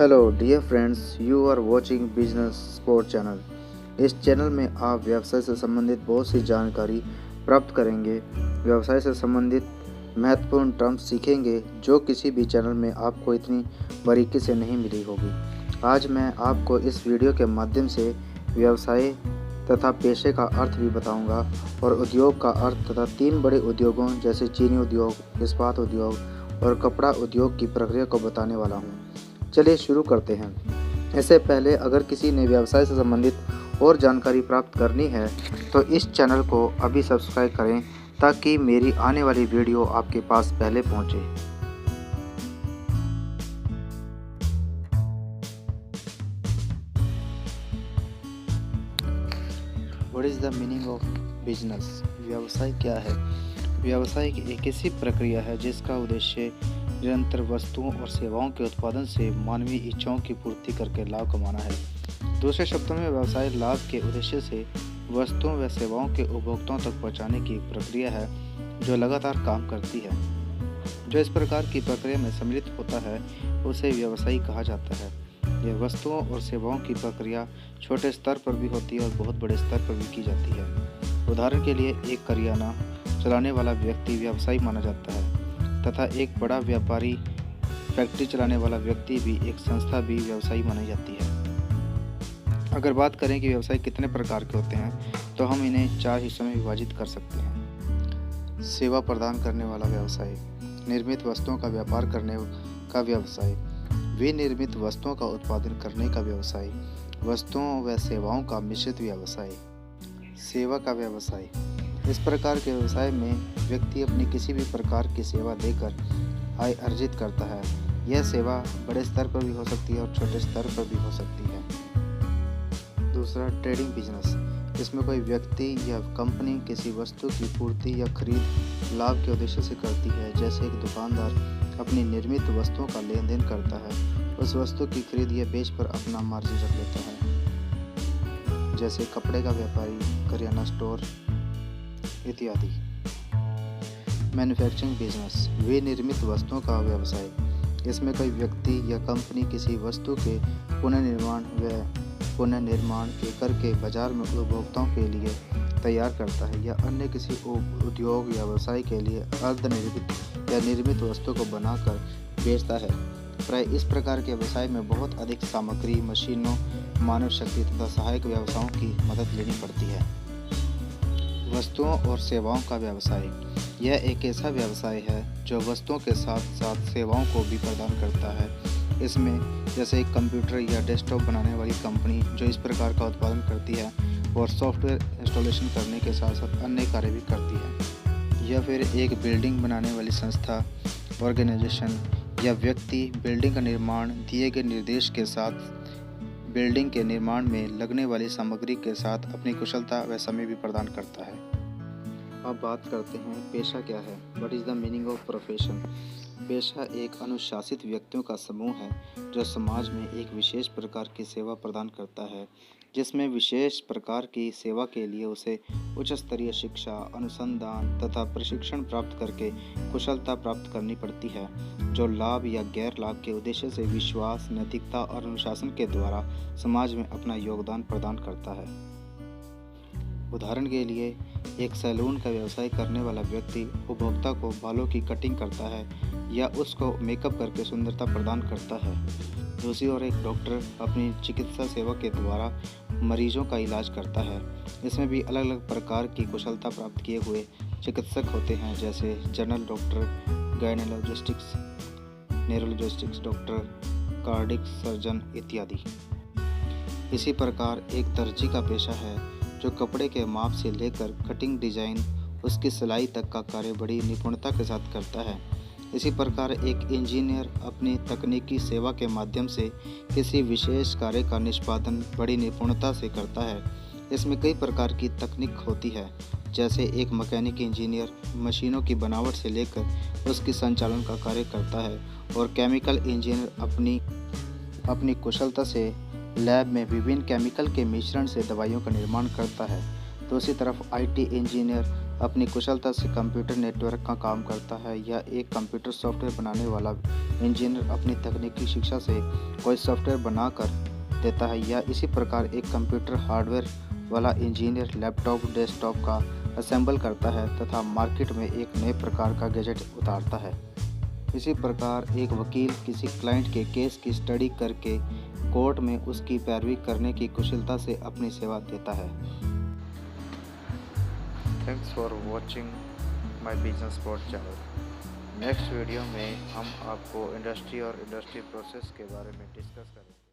Hello dear friends, you are watching business sport channel. इस channel में आप व्यवसाय से संबंधित बहुत सी जानकारी प्राप्त करेंगे। व्यवसाय से संबंधित महत्वपूर्ण टर्म्स सीखेंगे जो किसी भी चैनल में आपको इतनी बारीकी से नहीं मिली होगी। आज मैं आपको इस वीडियो के माध्यम से व्यवसाय तथा पेशे का अर्थ भी बताऊंगा और उद्योग का अर्थ तथा 3 बड़े उद्योगों जैसे चीनी उद्योग, इस्पात उद्योग और कपड़ा उद्योग की प्रक्रिया को बताने वाला हूँ। चलिए शुरू करते हैं। इससे पहले अगर किसी ने व्यवसाय से संबंधित और जानकारी प्राप्त करनी है तो इस चैनल को अभी सब्सक्राइब करें ताकि मेरी आने वाली वीडियो आपके पास पहले पहुंचे। What is the meaning of business? व्यवसाय क्या है? व्यवसाय एक ऐसी प्रक्रिया है जिसका उद्देश्य निरंतर वस्तुओं और सेवाओं के उत्पादन से मानवीय इच्छाओं की पूर्ति करके लाभ कमाना है। दूसरे शब्दों में व्यवसाय लाभ के उद्देश्य से वस्तुओं व सेवाओं के उपभोक्ताओं तक पहुंचाने की एक प्रक्रिया है जो लगातार काम करती है। जो इस प्रकार की प्रक्रिया में सम्मिलित होता है उसे व्यवसायी कहा जाता है। यह वस्तुओं और सेवाओं की प्रक्रिया छोटे स्तर पर भी होती है और बहुत बड़े स्तर पर भी की जाती है। उदाहरण के लिए एक करियाना चलाने वाला व्यक्ति व्यवसायी माना जाता है तथा एक बड़ा व्यापारी फैक्ट्री चलाने वाला व्यक्ति भी एक संस्था भी व्यवसायी मानी जाती है। अगर बात करें कि व्यवसाय कितने प्रकार के होते हैं तो हम इन्हें 4 हिस्सों में विभाजित कर सकते हैं। सेवा प्रदान करने वाला व्यवसाय, निर्मित वस्तुओं का व्यापार करने का व्यवसाय, विनिर्मित वस्तुओं का उत्पादन करने का व्यवसाय, वस्तुओं व सेवाओं का मिश्रित व्यवसाय। सेवा का व्यवसाय, इस प्रकार के व्यवसाय में व्यक्ति अपनी किसी भी प्रकार की सेवा देकर आय अर्जित करता है। यह सेवा बड़े स्तर पर भी हो सकती है और छोटे स्तर पर भी हो सकती है। दूसरा, ट्रेडिंग बिजनेस। इसमें कोई व्यक्ति या कंपनी किसी वस्तु की पूर्ति या खरीद लाभ के उद्देश्य से करती है। जैसे एक दुकानदार अपनी निर्मित वस्तुओं का लेन देन करता है, उस वस्तु की खरीद या बेच पर अपना मार्जिन रख लेता है। जैसे कपड़े का व्यापारी, करियाना स्टोर इत्यादि। मैन्युफैक्चरिंग बिजनेस, विनिर्मित वस्तुओं का व्यवसाय। इसमें कोई व्यक्ति या कंपनी किसी वस्तु के पुनर्निर्माण के करके बाजार में उपभोक्ताओं के लिए तैयार करता है या अन्य किसी उद्योग या व्यवसाय के लिए अर्धनिर्मित या निर्मित वस्तु को बनाकर बेचता है। प्राय इस प्रकार के व्यवसाय में बहुत अधिक सामग्री, मशीनों, मानव शक्ति तथा सहायक व्यवसायों की मदद लेनी पड़ती है। वस्तुओं और सेवाओं का व्यवसाय, यह एक ऐसा व्यवसाय है जो वस्तुओं के साथ साथ सेवाओं को भी प्रदान करता है। इसमें जैसे एक कंप्यूटर या डेस्कटॉप बनाने वाली कंपनी जो इस प्रकार का उत्पादन करती है और सॉफ्टवेयर इंस्टॉलेशन करने के साथ साथ अन्य कार्य भी करती है। या फिर एक बिल्डिंग बनाने वाली संस्था, ऑर्गेनाइजेशन या व्यक्ति बिल्डिंग का निर्माण दिए गए निर्देश के साथ बिल्डिंग के निर्माण में लगने वाली सामग्री के साथ अपनी कुशलता व समय भी प्रदान करता है। अब बात करते हैं पेशा क्या है। What is the meaning of profession? पेशा एक अनुशासित व्यक्तियों का समूह है जो समाज में एक विशेष प्रकार की सेवा प्रदान करता है, जिसमें विशेष प्रकार की सेवा के लिए उसे उच्च स्तरीय शिक्षा, अनुसंधान तथा प्रशिक्षण प्राप्त करके कुशलता प्राप्त करनी पड़ती है, जो लाभ या गैर लाभ के उद्देश्य से विश्वास, नैतिकता और अनुशासन के द्वारा समाज में अपना योगदान प्रदान करता है। उदाहरण के लिए एक सैलून का व्यवसाय करने वाला व्यक्ति उपभोक्ता को बालों की कटिंग करता है या उसको मेकअप करके सुंदरता प्रदान करता है। दूसरी ओर एक डॉक्टर अपनी चिकित्सा सेवा के द्वारा मरीजों का इलाज करता है। इसमें भी अलग अलग प्रकार की कुशलता प्राप्त किए हुए चिकित्सक होते हैं, जैसे general doctor, gynaecologists, neurologists doctor, cardiac surgeon इत्यादि। इसी प्रकार एक दर्जी का पेशा है जो कपड़े के माप से लेकर कटिंग, डिजाइन, उसकी सिलाई तक का कार्य बड़ी निपुणता के साथ करता है। इसी प्रकार एक इंजीनियर अपनी तकनीकी सेवा के माध्यम से किसी विशेष कार्य का निष्पादन बड़ी निपुणता से करता है। इसमें कई प्रकार की तकनीक होती है, जैसे एक मैकेनिक इंजीनियर मशीनों की बनावट से लेकर उसकी संचालन का कार्य करता है और केमिकल इंजीनियर अपनी कुशलता से लैब में विभिन्न केमिकल के मिश्रण से दवाइयों का निर्माण करता है। दूसरी तरफ आईटी इंजीनियर अपनी कुशलता से कंप्यूटर नेटवर्क का काम करता है, या एक कंप्यूटर सॉफ्टवेयर बनाने वाला इंजीनियर अपनी तकनीकी शिक्षा से कोई सॉफ्टवेयर बनाकर देता है, या इसी प्रकार एक कंप्यूटर हार्डवेयर वाला इंजीनियर लैपटॉप डेस्कटॉप का असेंबल करता है तथा मार्केट में एक नए प्रकार का गैजेट उतारता है। इसी प्रकार एक वकील किसी क्लाइंट के केस की स्टडी करके कोर्ट में उसकी पैरवी करने की कुशलता से अपनी सेवा देता है। Thanks for watching my business pod channel. Next video में हम आपको इंडस्ट्री और इंडस्ट्री प्रोसेस के बारे में डिस्कस करेंगे।